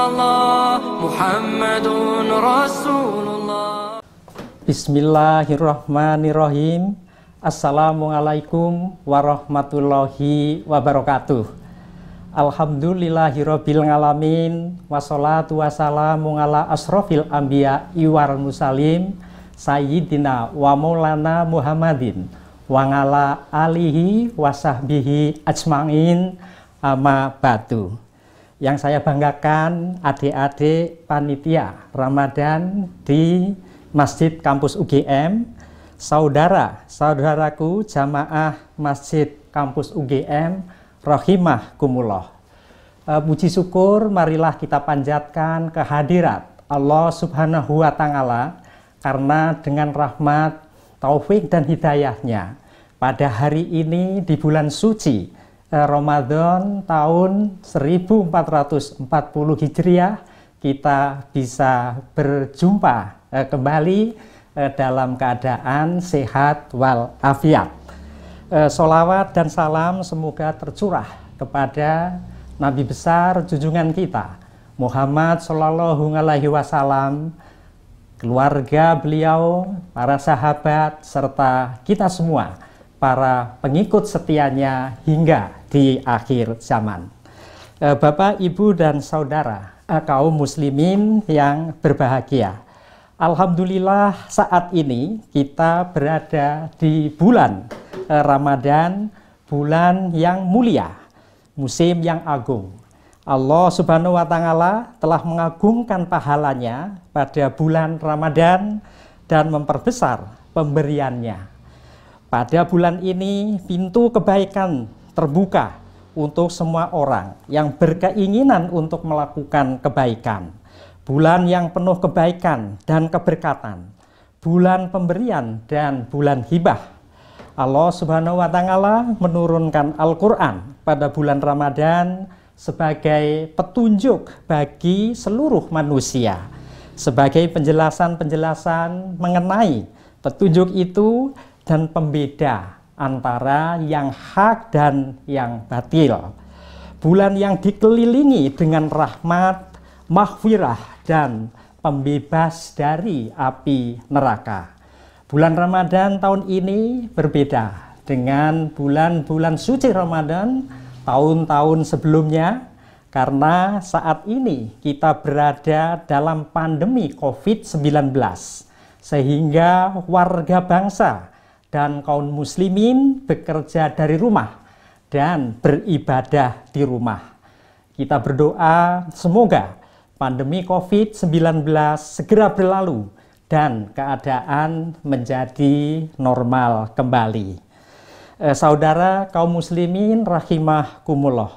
illallah Muhammadun Rasulullah. Bismillahirrahmanirrahim. Assalamualaikum warahmatullahi wabarakatuh. Alhamdulillahirabbil alamin, wassalatu wassalamu ala asrofil anbiya wal mursalin sayyidina wa maulana Muhammadin wa ala alihi wa sahbihi ajmain, amma ba'du. Yang saya banggakan adik-adik panitia Ramadan di Masjid Kampus UGM, saudara-saudaraku jamaah Masjid Kampus UGM rahimahkumullah. Puji syukur marilah kita panjatkan kehadirat Allah Subhanahu wa Ta'ala, karena dengan rahmat, taufik dan hidayahnya pada hari ini di bulan suci Ramadan tahun 1440 Hijriah kita bisa berjumpa kembali dalam keadaan sehat walafiat. Sholawat dan salam semoga tercurah kepada Nabi besar junjungan kita Muhammad Shallallahu Alaihi Wasallam, keluarga beliau, para sahabat, serta kita semua para pengikut setianya hingga di akhir zaman. Bapak, Ibu, dan saudara kaum muslimin yang berbahagia, alhamdulillah saat ini kita berada di bulan Ramadan, bulan yang mulia, musim yang agung. Allah Subhanahu wa Ta'ala telah mengagungkan pahalanya pada bulan Ramadan dan memperbesar pemberiannya. Pada bulan ini pintu kebaikan terbuka untuk semua orang yang berkeinginan untuk melakukan kebaikan. Bulan yang penuh kebaikan dan keberkatan, bulan pemberian dan bulan hibah. Allah Subhanahu wa Ta'ala menurunkan Al-Quran pada bulan Ramadan sebagai petunjuk bagi seluruh manusia, sebagai penjelasan-penjelasan mengenai petunjuk itu dan pembeda antara yang hak dan yang batil. Bulan yang dikelilingi dengan rahmat, maghfirah, dan pembebas dari api neraka. Bulan Ramadan tahun ini berbeda dengan bulan-bulan suci Ramadan tahun-tahun sebelumnya, karena saat ini kita berada dalam pandemi COVID-19, sehingga warga bangsa dan kaum muslimin bekerja dari rumah dan beribadah di rumah. Kita berdoa semoga pandemi COVID-19 segera berlalu dan keadaan menjadi normal kembali. Saudara kaum muslimin rahimahkumullah,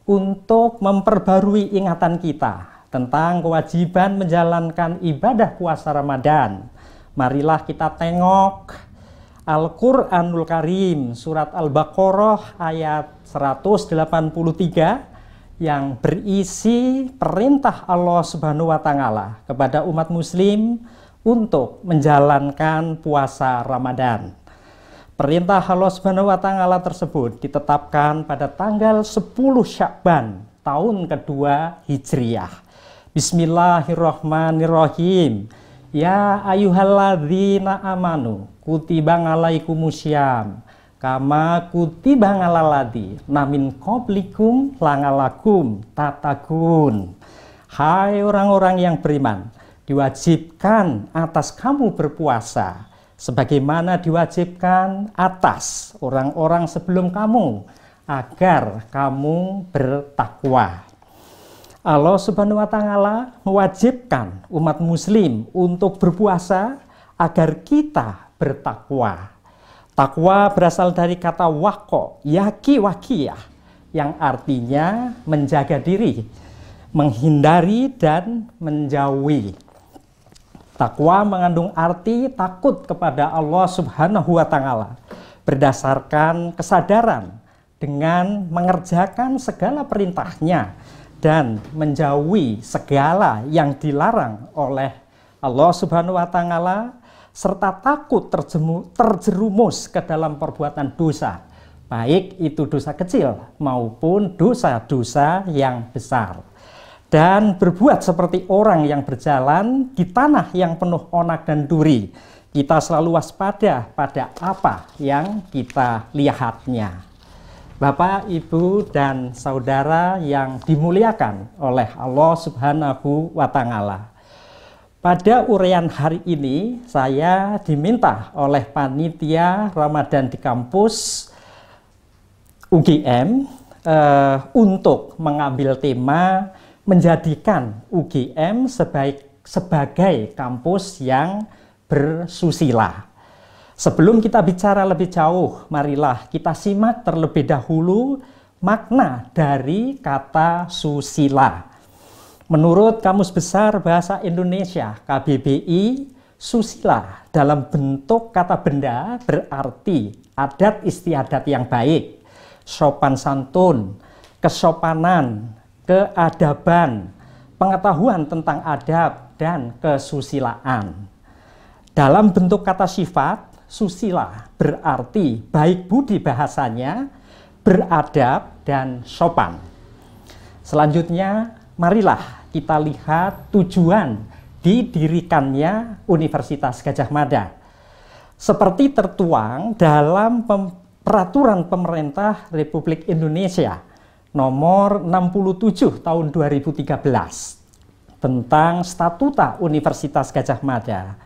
untuk memperbarui ingatan kita tentang kewajiban menjalankan ibadah puasa Ramadan, marilah kita tengok Al-Quranul Karim surat Al-Baqarah ayat 183 yang berisi perintah Allah Subhanahu wa Ta'ala kepada umat muslim untuk menjalankan puasa Ramadan. Perintah Allah Subhanahu wa Ta'ala tersebut ditetapkan pada tanggal 10 Sya'ban tahun kedua Hijriah. Bismillahirrahmanirrahim. Ya ayyuhalladzina amanu kutiba alaikumusyaum kama kutiba alal ladzina min qablikum la'allakum tattaqun. Hai orang-orang yang beriman, diwajibkan atas kamu berpuasa sebagaimana diwajibkan atas orang-orang sebelum kamu, agar kamu bertakwa. Allah Subhanahu wa Ta'ala mewajibkan umat muslim untuk berpuasa agar kita bertakwa. Takwa berasal dari kata waqo, yaki wakiyah, yang artinya menjaga diri, menghindari dan menjauhi. Takwa mengandung arti takut kepada Allah Subhanahu wa Ta'ala berdasarkan kesadaran dengan mengerjakan segala perintahnya dan menjauhi segala yang dilarang oleh Allah Subhanahu wa Ta'ala, serta takut terjerumus ke dalam perbuatan dosa, baik itu dosa kecil maupun dosa-dosa yang besar. dan berbuat seperti orang yang berjalan di tanah yang penuh onak dan duri. Kita selalu waspada pada apa yang kita lihatnya. Bapak, Ibu, dan saudara yang dimuliakan oleh Allah Subhanahu wa Ta'ala. Pada uraian hari ini, saya diminta oleh panitia Ramadan di kampus UGM untuk mengambil tema menjadikan UGM sebagai kampus yang bersusila. Sebelum kita bicara lebih jauh, marilah kita simak terlebih dahulu makna dari kata susila. Menurut Kamus Besar Bahasa Indonesia KBBI, susila dalam bentuk kata benda berarti adat istiadat yang baik, sopan santun, kesopanan, keadaban, pengetahuan tentang adab, dan kesusilaan. Dalam bentuk kata sifat, susila berarti baik budi bahasanya, beradab, dan sopan. Selanjutnya, marilah kita lihat tujuan didirikannya Universitas Gadjah Mada. Seperti tertuang dalam Peraturan Pemerintah Republik Indonesia Nomor 67 tahun 2013 tentang Statuta Universitas Gadjah Mada.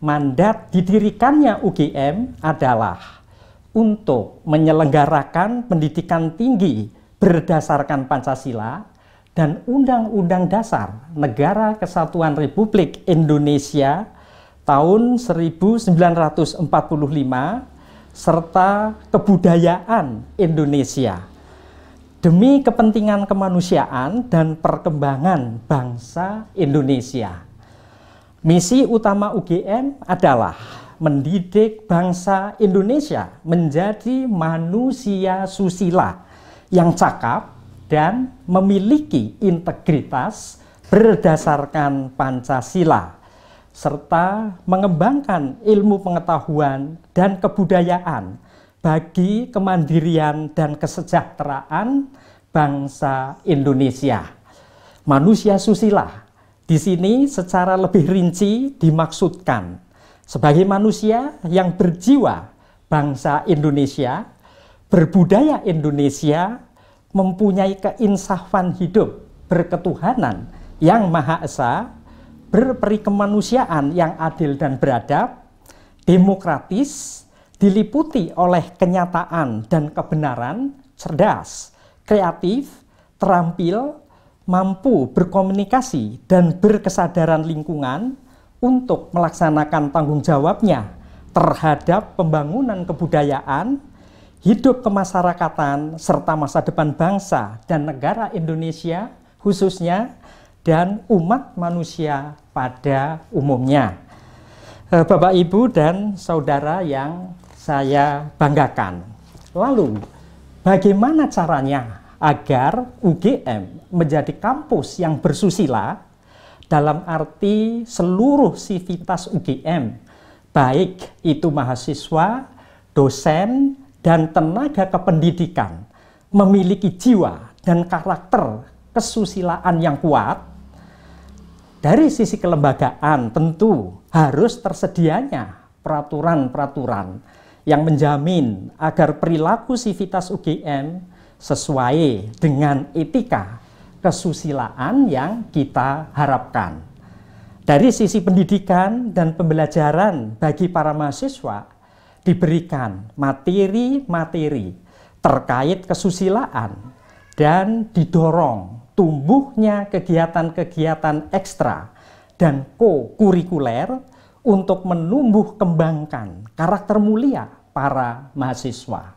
Mandat didirikannya UGM adalah untuk menyelenggarakan pendidikan tinggi berdasarkan Pancasila dan Undang-Undang Dasar Negara Kesatuan Republik Indonesia tahun 1945 serta kebudayaan Indonesia demi kepentingan kemanusiaan dan perkembangan bangsa Indonesia. Misi utama UGM adalah mendidik bangsa Indonesia menjadi manusia susila yang cakap dan memiliki integritas berdasarkan Pancasila, serta mengembangkan ilmu pengetahuan dan kebudayaan bagi kemandirian dan kesejahteraan bangsa Indonesia. Manusia susila di sini secara lebih rinci dimaksudkan sebagai manusia yang berjiwa bangsa Indonesia, berbudaya Indonesia, mempunyai keinsafan hidup, berketuhanan yang Maha Esa, berperi kemanusiaan yang adil dan beradab, demokratis, diliputi oleh kenyataan dan kebenaran, cerdas, kreatif, terampil, mampu berkomunikasi dan berkesadaran lingkungan untuk melaksanakan tanggung jawabnya terhadap pembangunan kebudayaan, hidup kemasyarakatan, serta masa depan bangsa dan negara Indonesia khususnya, dan umat manusia pada umumnya. Bapak, Ibu, dan saudara yang saya banggakan. Lalu, bagaimana caranya agar UGM menjadi kampus yang bersusila dalam arti seluruh sivitas UGM, baik itu mahasiswa, dosen, dan tenaga kependidikan, memiliki jiwa dan karakter kesusilaan yang kuat? Dari sisi kelembagaan tentu harus tersedianya peraturan-peraturan yang menjamin agar perilaku sivitas UGM sesuai dengan etika kesusilaan yang kita harapkan. Dari sisi pendidikan dan pembelajaran bagi para mahasiswa diberikan materi-materi terkait kesusilaan dan didorong tumbuhnya kegiatan-kegiatan ekstra dan co-kurikuler untuk menumbuh kembangkan karakter mulia para mahasiswa.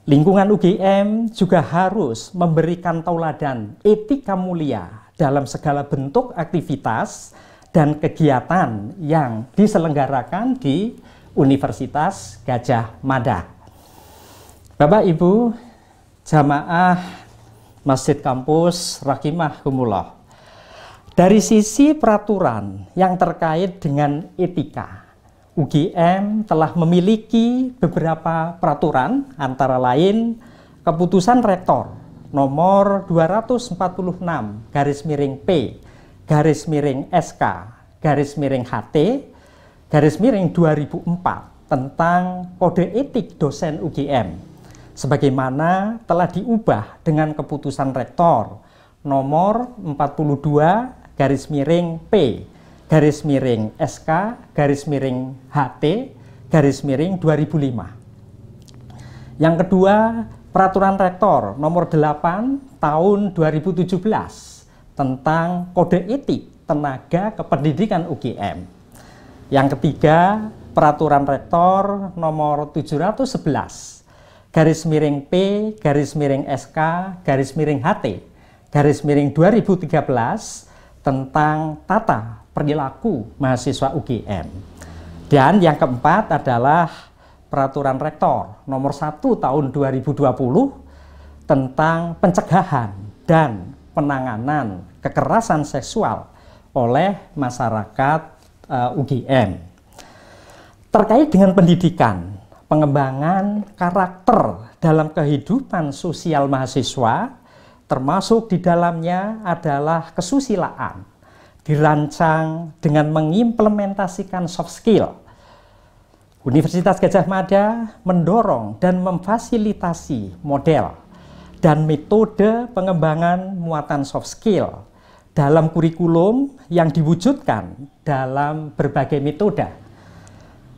Lingkungan UGM juga harus memberikan tauladan etika mulia dalam segala bentuk aktivitas dan kegiatan yang diselenggarakan di Universitas Gadjah Mada. Bapak, Ibu, jamaah Masjid Kampus Rahimakumullah. Dari sisi peraturan yang terkait dengan etika, UGM telah memiliki beberapa peraturan, antara lain Keputusan Rektor nomor 246 garis miring P garis miring SK garis miring HT garis miring 2004 tentang kode etik dosen UGM, sebagaimana telah diubah dengan keputusan rektor nomor 42 garis miring P garis miring SK garis miring HT garis miring 2005. Yang kedua, peraturan rektor nomor 8 tahun 2017 tentang kode etik tenaga kependidikan UGM. Yang ketiga, peraturan rektor nomor 711 garis miring P garis miring SK garis miring HT garis miring 2013 tentang tata perilaku mahasiswa UGM. Dan yang keempat adalah peraturan rektor nomor 1 tahun 2020 tentang pencegahan dan penanganan kekerasan seksual oleh masyarakat UGM. Terkait dengan pendidikan, pengembangan karakter dalam kehidupan sosial mahasiswa, termasuk di dalamnya adalah kesusilaan, dirancang dengan mengimplementasikan soft skill. Universitas Gadjah Mada mendorong dan memfasilitasi model dan metode pengembangan muatan soft skill dalam kurikulum yang diwujudkan dalam berbagai metode.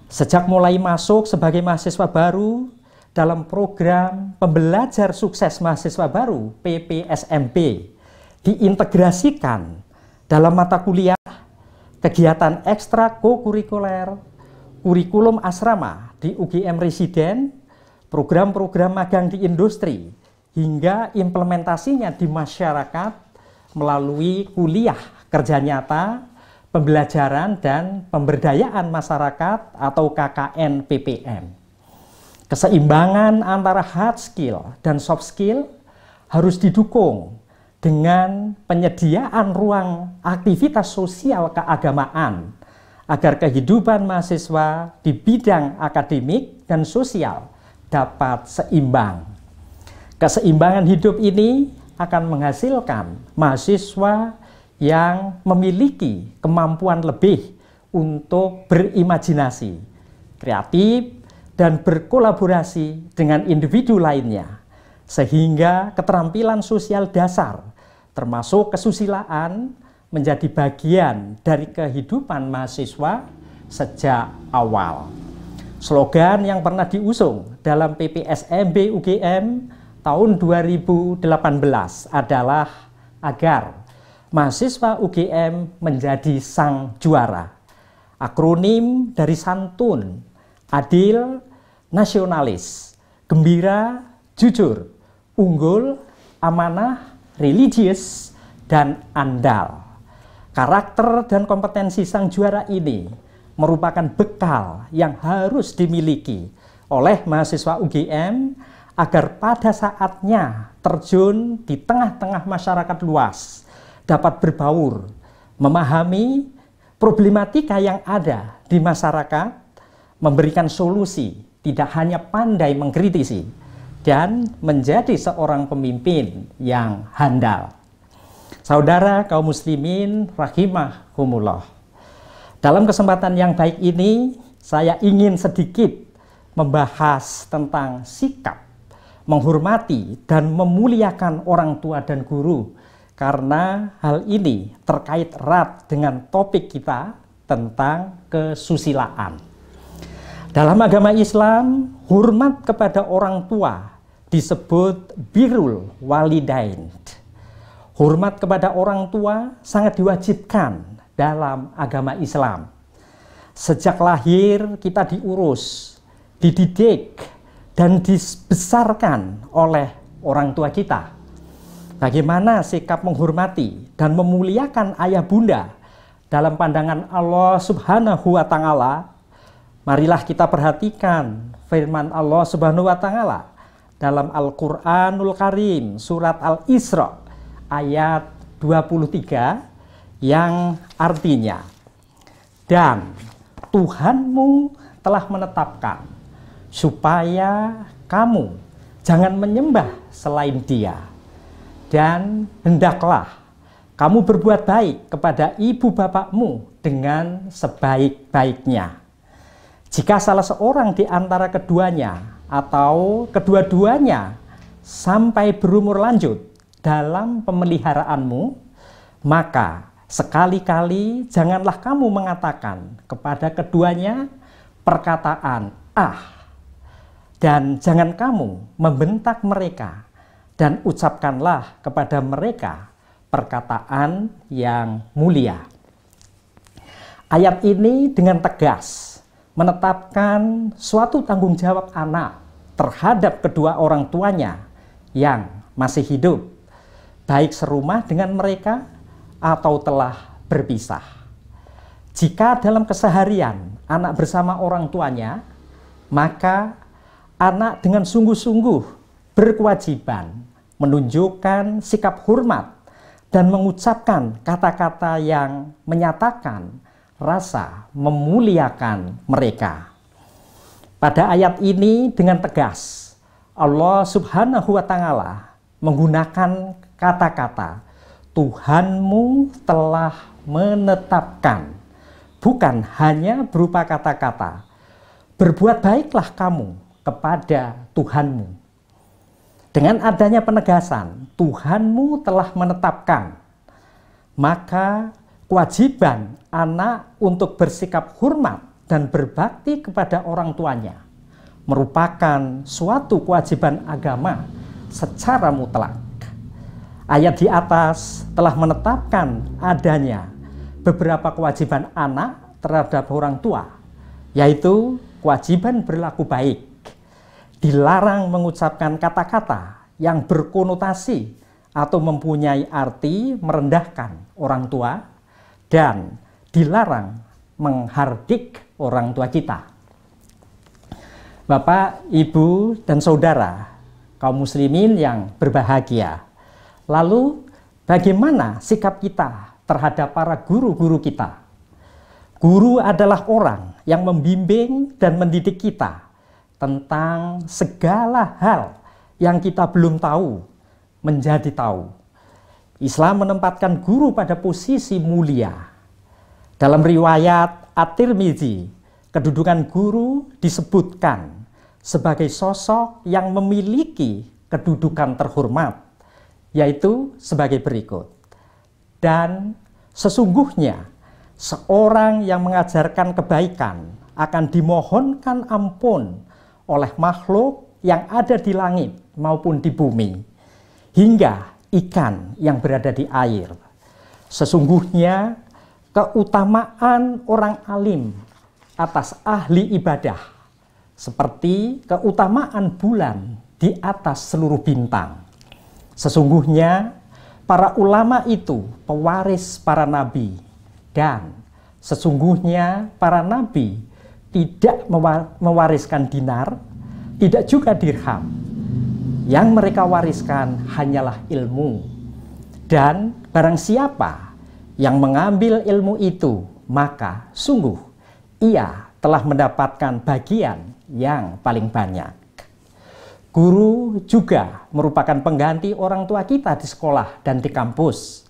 Sejak mulai masuk sebagai mahasiswa baru dalam program Pembelajar Sukses Mahasiswa Baru PPSMB, diintegrasikan dalam mata kuliah, kegiatan ekstrakurikuler, kurikulum asrama di UGM Residen, program-program magang di industri, hingga implementasinya di masyarakat melalui kuliah kerja nyata, pembelajaran dan pemberdayaan masyarakat atau KKN PPM. Keseimbangan antara hard skill dan soft skill harus didukung dengan penyediaan ruang aktivitas sosial keagamaan agar kehidupan mahasiswa di bidang akademik dan sosial dapat seimbang. Keseimbangan hidup ini akan menghasilkan mahasiswa yang memiliki kemampuan lebih untuk berimajinasi, kreatif, dan berkolaborasi dengan individu lainnya, sehingga keterampilan sosial dasar, termasuk kesusilaan, menjadi bagian dari kehidupan mahasiswa sejak awal. Slogan yang pernah diusung dalam PPSMB UGM tahun 2018 adalah agar mahasiswa UGM menjadi sang juara. Akronim dari santun, adil, nasionalis, gembira, jujur, unggul, amanah, religius, dan andal. Karakter dan kompetensi sang juara ini merupakan bekal yang harus dimiliki oleh mahasiswa UGM agar pada saatnya terjun di tengah-tengah masyarakat luas dapat berbaur, memahami problematika yang ada di masyarakat, memberikan solusi, tidak hanya pandai mengkritisi, dan menjadi seorang pemimpin yang handal. Saudara kaum muslimin rahimahumullah. Dalam kesempatan yang baik ini, saya ingin sedikit membahas tentang sikap menghormati dan memuliakan orang tua dan guru, karena hal ini terkait erat dengan topik kita tentang kesusilaan. Dalam agama Islam, hormat kepada orang tua disebut birrul walidain. Hormat kepada orang tua sangat diwajibkan dalam agama Islam. Sejak lahir kita diurus, dididik, dan dibesarkan oleh orang tua kita. Bagaimana sikap menghormati dan memuliakan ayah bunda dalam pandangan Allah Subhanahu wa Ta'ala? Marilah kita perhatikan firman Allah Subhanahu wa Ta'ala dalam Al-Qur'anul Karim surat Al-Isra ayat 23 yang artinya, dan Tuhanmu telah menetapkan supaya kamu jangan menyembah selain Dia, Dan hendaklah kamu berbuat baik kepada ibu bapakmu dengan sebaik-baiknya. Jika salah seorang di antara keduanya atau kedua-duanya sampai berumur lanjut dalam pemeliharaanmu, maka sekali-kali janganlah kamu mengatakan kepada keduanya perkataan "ah", dan jangan kamu membentak mereka, dan ucapkanlah kepada mereka perkataan yang mulia. Ayat ini dengan tegas menetapkan suatu tanggung jawab anak terhadap kedua orang tuanya yang masih hidup, baik serumah dengan mereka atau telah berpisah. Jika dalam keseharian anak bersama orang tuanya, maka anak dengan sungguh-sungguh berkewajiban menunjukkan sikap hormat dan mengucapkan kata-kata yang menyatakan rasa memuliakan mereka. Pada ayat ini dengan tegas, Allah Subhanahu wa Ta'ala menggunakan kata-kata Tuhanmu telah menetapkan, bukan hanya berupa kata-kata berbuat baiklah kamu kepada Tuhanmu. Dengan adanya penegasan Tuhanmu telah menetapkan, maka kewajiban anak untuk bersikap hormat dan berbakti kepada orang tuanya merupakan suatu kewajiban agama secara mutlak. Ayat di atas telah menetapkan adanya beberapa kewajiban anak terhadap orang tua, yaitu kewajiban berlaku baik, dilarang mengucapkan kata-kata yang berkonotasi atau mempunyai arti merendahkan orang tua, dan dilarang menghardik orang tua kita. Bapak, Ibu, dan Saudara, kaum muslimin yang berbahagia, lalu bagaimana sikap kita terhadap para guru-guru kita? Guru adalah orang yang membimbing dan mendidik kita tentang segala hal yang kita belum tahu menjadi tahu. Islam menempatkan guru pada posisi mulia. Dalam riwayat At-Tirmidzi, kedudukan guru disebutkan sebagai sosok yang memiliki kedudukan terhormat, yaitu sebagai berikut. Dan sesungguhnya seorang yang mengajarkan kebaikan akan dimohonkan ampun oleh makhluk yang ada di langit maupun di bumi, hingga ikan yang berada di air. Sesungguhnya keutamaan orang alim atas ahli ibadah seperti keutamaan bulan di atas seluruh bintang. Sesungguhnya para ulama itu pewaris para nabi, dan sesungguhnya para nabi tidak mewariskan dinar, tidak juga dirham. Yang mereka wariskan hanyalah ilmu. Dan barang siapa yang mengambil ilmu itu, maka sungguh ia telah mendapatkan bagian yang paling banyak. Guru juga merupakan pengganti orang tua kita di sekolah dan di kampus.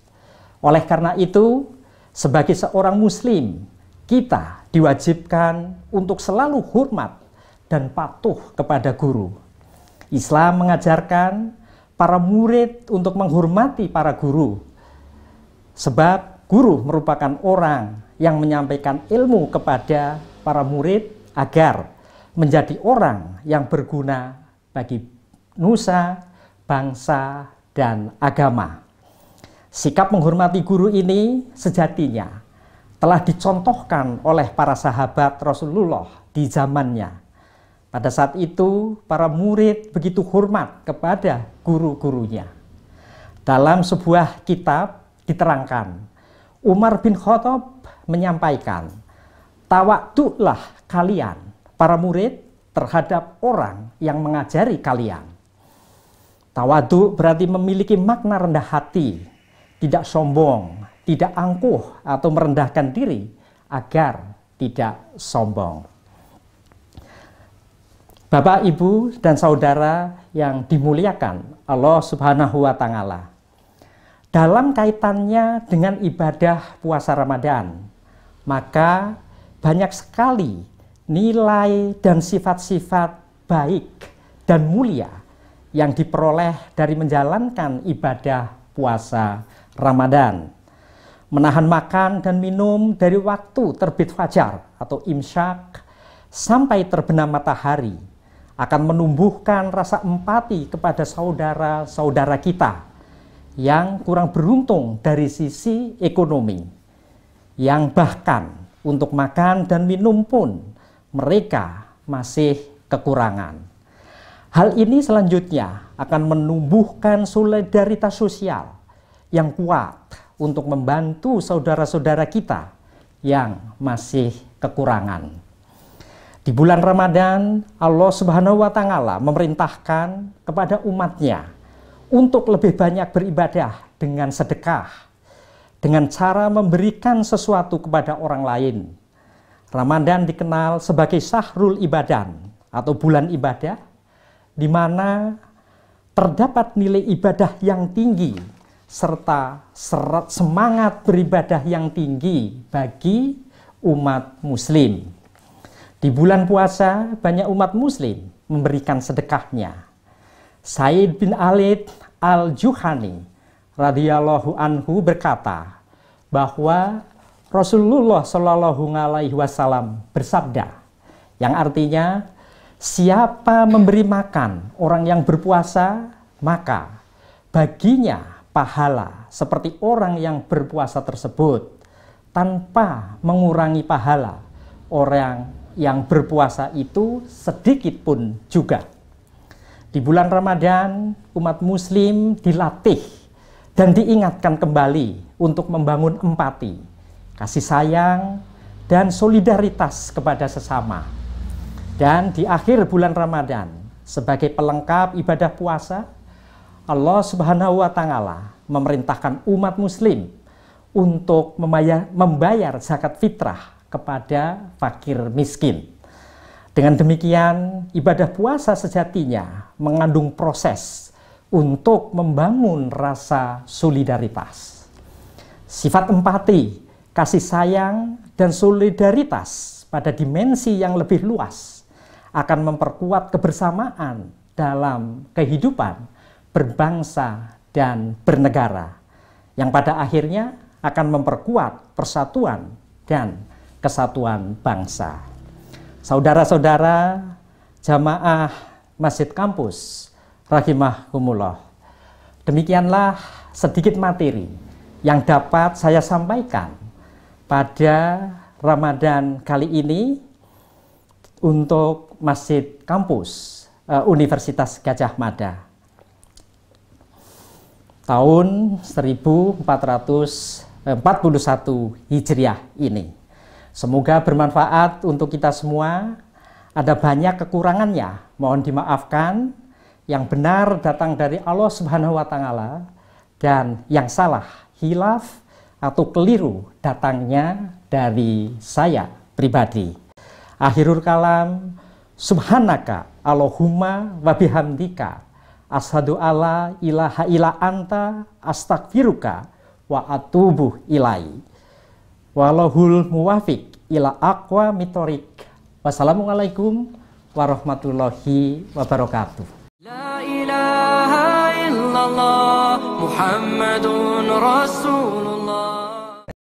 Oleh karena itu, sebagai seorang muslim, kita diwajibkan untuk selalu hormat dan patuh kepada guru. Islam mengajarkan para murid untuk menghormati para guru, sebab guru merupakan orang yang menyampaikan ilmu kepada para murid agar menjadi orang yang berguna bagi nusa, bangsa, dan agama. Sikap menghormati guru ini sejatinya telah dicontohkan oleh para sahabat Rasulullah di zamannya. Pada saat itu, para murid begitu hormat kepada guru-gurunya. Dalam sebuah kitab diterangkan, Umar bin Khattab menyampaikan, "Tawaduklah kalian, para murid, terhadap orang yang mengajari kalian." Tawaduk berarti memiliki makna rendah hati, tidak sombong, tidak angkuh atau merendahkan diri agar tidak sombong. Bapak, Ibu, dan Saudara yang dimuliakan Allah Subhanahu wa Ta'ala, dalam kaitannya dengan ibadah puasa Ramadan, maka banyak sekali nilai dan sifat-sifat baik dan mulia yang diperoleh dari menjalankan ibadah puasa Ramadan. Menahan makan dan minum dari waktu terbit fajar atau imsyak sampai terbenam matahari akan menumbuhkan rasa empati kepada saudara-saudara kita yang kurang beruntung dari sisi ekonomi, yang bahkan untuk makan dan minum pun mereka masih kekurangan. Hal ini selanjutnya akan menumbuhkan solidaritas sosial yang kuat untuk membantu saudara-saudara kita yang masih kekurangan. Di bulan Ramadan, Allah Subhanahu wa Ta'ala memerintahkan kepada umatnya untuk lebih banyak beribadah dengan sedekah, dengan cara memberikan sesuatu kepada orang lain. Ramadan dikenal sebagai Syahrul Ibadan atau bulan ibadah, di mana terdapat nilai ibadah yang tinggi serta semangat beribadah yang tinggi bagi umat muslim. Di bulan puasa, banyak umat muslim memberikan sedekahnya. Said bin Alid al-Juhani radhiyallahu anhu berkata bahwa Rasulullah Shallallahu alaihi wasallam bersabda, yang artinya, siapa memberi makan orang yang berpuasa, maka baginya pahala seperti orang yang berpuasa tersebut, tanpa mengurangi pahala orang yang berpuasa itu sedikit pun juga. Di bulan Ramadan, umat muslim dilatih dan diingatkan kembali untuk membangun empati, kasih sayang, dan solidaritas kepada sesama. Dan di akhir bulan Ramadan, sebagai pelengkap ibadah puasa, Allah Subhanahu wa Ta'ala memerintahkan umat muslim untuk membayar zakat fitrah kepada fakir miskin. Dengan demikian, ibadah puasa sejatinya mengandung proses untuk membangun rasa solidaritas. Sifat empati, kasih sayang, dan solidaritas pada dimensi yang lebih luas akan memperkuat kebersamaan dalam kehidupan berbangsa dan bernegara, yang pada akhirnya akan memperkuat persatuan dan kesatuan bangsa. Saudara-saudara jamaah Masjid Kampus rahimakumullah, demikianlah sedikit materi yang dapat saya sampaikan pada Ramadan kali ini untuk Masjid Kampus Universitas Gadjah Mada tahun 1441 Hijriah ini. Semoga bermanfaat untuk kita semua. Ada banyak kekurangannya, mohon dimaafkan. Yang benar datang dari Allah Subhanahu wa Ta'ala, dan yang salah, hilaf atau keliru datangnya dari saya pribadi. Akhirul kalam, subhanaka Allahumma wa bihamdika asyhadu alla ilaha illa anta astaghfiruka wa atubu ilai. Walahul muwafiq ila aqwa mitorik. Wassalamualaikum warahmatullahi wabarakatuh. La ilaha illallah Muhammadun Rasulullah.